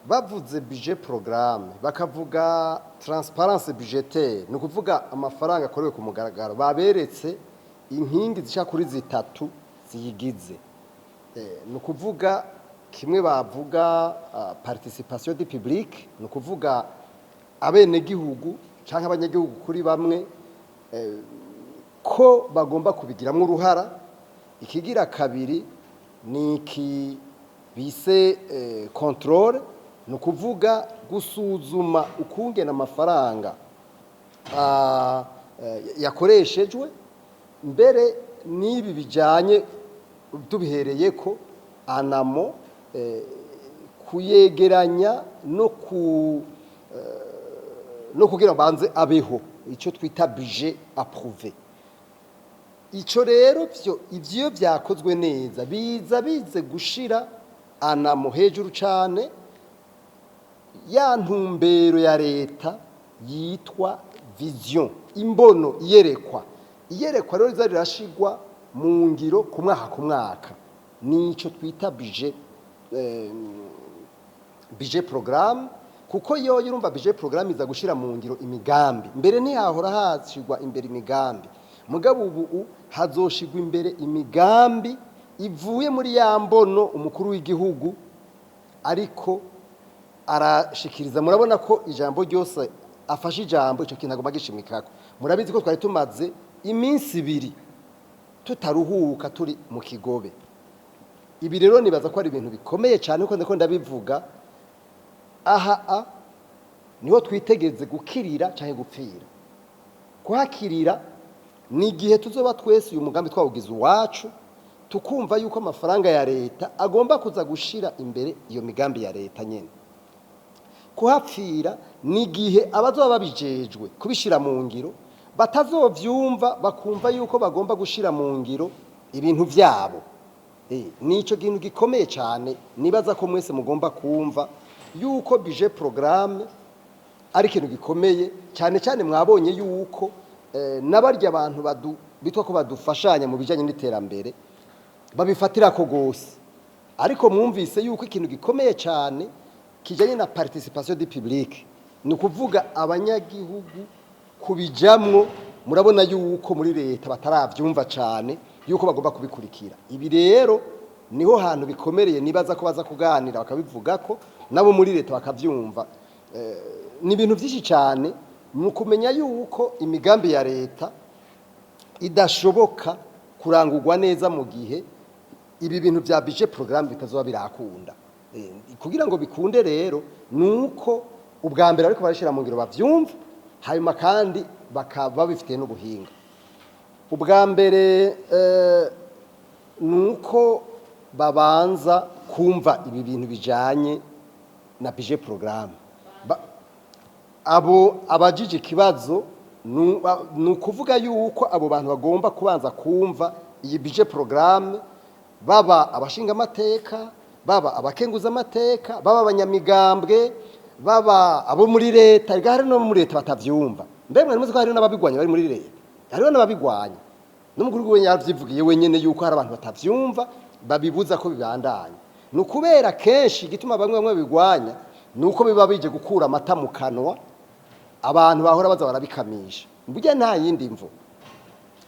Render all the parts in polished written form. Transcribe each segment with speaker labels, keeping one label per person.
Speaker 1: bavuze budget programme bakavuga transparence budgetaire ni ukuvuga amafaranga akorewe ku mugaragaro baberetse inkingi zishaka kuri zitatu ziyigize ni ukuvuga kimwe bavuga participation du public ni ukuvuga abenegihugu cyangwa abanyagihugu kuri bamwe ko bagomba kubigiramo uruhara. Ikigira kabiri ni iki bise controle ni ukuvuga gusuzuma ukungena amafaranga yakoreshejwe mbere n'ibi bijyanye tubihereye ko anamo kuyegeranya no kugira banze abeho icyo twita budget approuvé. Icyo rero ivyo byakozwe neza bize gushira anamo hejuru cyane ya ntumbero ya leta yitwa vision imbono iyerekwa rero rirashigwa mu ngiro ku mwaka nico twita budget programme kuko yo urumva budget programme iza gushira mu ngiro imigambi mbere ntiyahora hashigwa imbere imigambi mugabo ubu hazoshigwa imbere imigambi ivuye muri ya mbono umukuru w'igihugu ariko arashikiriza. Murabona ko ijambo ryose afashe ijambo icyo kintu agomba gishimikako. Murabizi ko twari tumaze iminsi 2 tutaruhuka turi mu kigobe. Ibi rero nibaza ko ari ibintu bikomeye cyane uko ndiko ndabivuga niho twitegeze gukirira cyangwa gupfira. Kuhakirira ni igihe tuzoba twese uyu mugambi twawugize uwacu tukumva yuko amafaranga ya leta agomba kuza gushira imbere iyo migambi ya leta nyene. Kuhapfira ni igihe abazoba babijejwe kubishira mu ngiro batazovyumva bakumva yuko bagomba gushira mu ngiro ibintu vyabo. Nico kintu gikomeye cyane nibaza ko mwese mugomba kumva yuko budget programme ari ikintu gikomeye cyane cyane. Mwabonye yuko nabarya abantu bitwa ko badufashanya mu bijanye n'iterambere babifatira ko gose, ariko mwumvise yuko ikintu gikomeye cyane kijanye na participation du public ni ukuvuga abanyagihugu kubijamwo. Murabona yuko muri leta bataravyumva cyane yuko bagomba kubikurikira. Ibi rero niho hantu bikomereye nibaza ko baza kuganira bakabivuga ko nabo muri leta bakavyumva. Ni ibintu byinshi cyane mu kumenya yuko imigambi ya leta idashoboka kurangurwa neza mu gihe ibi bintu bya budget programme bitazoba birakunda. Kugira ngo bikunde rero nuko ubwa mbere ariko barashira mu ngiro bavyumva hanyuma kandi bakaba bifite n'ubuhinga. Ubwa mbere nuko babanza kumva ibi bintu bijanye na budget programme. Abo abajije ikibazo nukuvuga yuko abo bantu bagomba kubanza kumva iyi budget programme, baba abashinga amateka, baba abakenguza amateka, baba abanyamigambwe, baba abo muri leta. Igahari no muri leta batavyumva. Mbemwe muzi ko hari n'ababigwanya bari muri leta, hariho n'ababigwanya n'umukuru w'we yavyivugiye wenyene yuko hari abantu batavyumva babibuza ko bibandanya. Nukubera kenshi gituma bamwe bigwanya nuko biba bije gukura amata mu kanwa abantu bahora baza barabikamisha. Mbujya nta yindi mvo.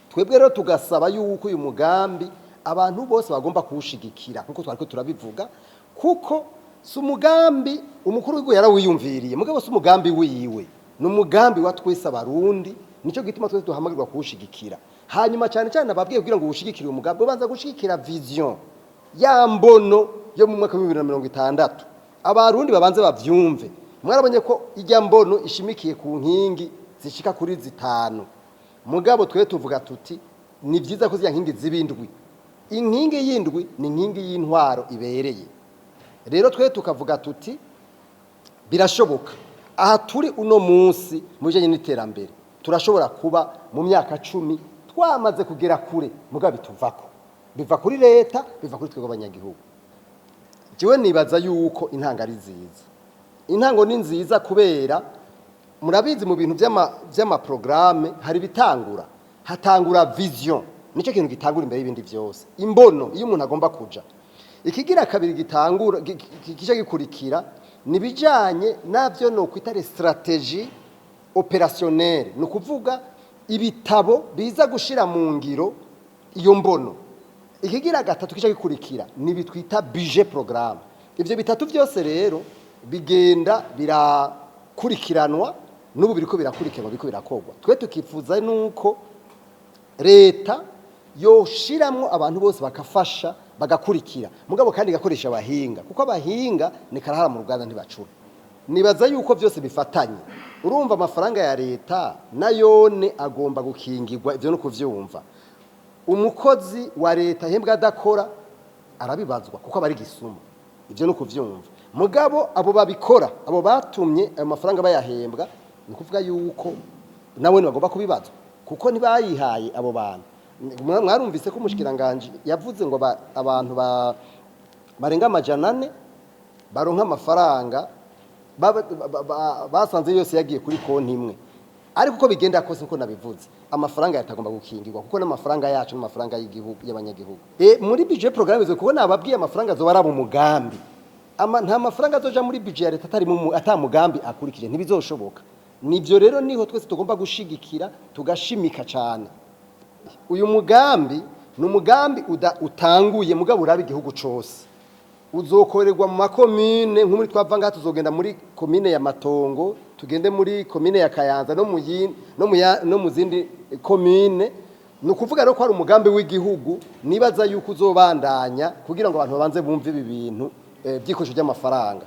Speaker 1: Twebwe rero tugasaba yuko uyu mugambi abantu bose bagomba kuwushigikira nkuko twariko turabivuga, kuko si umugambi umukuru w'igihugu yarawiyumviriye mugabo si umugambi wiwe, ni umugambi wa twese abarundi. Nico gituma twese duhamagirwa kuwushigikira. Hanyuma cyane cyane ababwiye kugira ngo uwushigikire uyu mugambi ubanza gushigikira vision ya mbono yo mu mwaka wa 2060 abarundi babanze bavyumve. Mwarabonye ko ijya mbono ishimikiye ku nkingi zishika kuri 5 mugabo twe tuvuga tuti ni byiza ko ziya nkingi zibindwi. Inkingi yindwi ni inkingi y'intwaro ibereye. Rero twe tukavuga tuti birashoboka aha turi uno munsi mu bijanye n'iterambere turashobora kuba mu myaka 10 twamaze kugera kure mugabo bituvako biva kuri leta biva kuri twego abanyagihugu. Jiwe nibaza yuko intanga ari nziza. Intango ni nziza kubera murabizi mu bintu by'ama programme hari bitangura, hatangura vision, nico kintu gitangura imbere y'ibindi byose. Imbono iyo umuntu agomba kuja. Ikigira kabiri gitangura gice gikurikira nibijanye navyo no kwitare strategie opérationnelle no kuvuga ibitabo biza gushira mu ngiro iyo mbono. Ikigira gatatu kica gikurikira ni bitwita budget programme. Ivyo bitatu byose rero bigenda birakurikiranwa n'ubu biriko birakurikiranwa biriko birakogwa. Twe tukifuza nuko leta yoshiramwo abantu bose bakafasha bagakurikira mugabo kandi gakoresha abahinga kuko abahinga ni karahara mu Rwanda ntibacura. Nibaza yuko byose bifatanye. Urumva amafaranga ya leta nayone agomba gukingirwa ivyo no kuvyumva. Umukozi wa leta hembwa adakora arabibazwa kuko abari gisuma ivyo no kuvyumva. Mugabo abo babikora abo batumye ayo mafaranga bayahembwa ni kuvuga yuko nawe bagomba kubibazwa kuko ntibayihaye abo bantu. Mwarumvise ko umushikiranganje yavuze ngo abantu barenga 400 baronka amafaranga basanze yose yagiye kuri konti imwe, ariko uko bigenda kose nko nabivuze amafaranga yatagomba gukingirwa kuko n'amafaranga yacu n'amafaranga y'igihugu y'abanyagihugu. Muri budget programme zo kuko nababwiye amafaranga zo baraba umugambi nta mafaranga azoja muri budget ya leta ata mugambi akurikije ntibizoshoboka. Nivyo rero niho twese tugomba gushigikira tugashimika cyane. Uyu mugambi ni umugambi utanguye mugabo urabe igihugu cose uzokorerwa mu makomine nk'umuri twava ngaha tuzogenda muri komine ya Matongo tugende muri komine ya Kayanza no mu zindi komine. Ni ukuvuga rero ko ari umugambi w'igihugu nibaza yuko uzobandanya kugira ngo abantu babanze bumve ibi bintu by'ikoresho ry'amafaranga.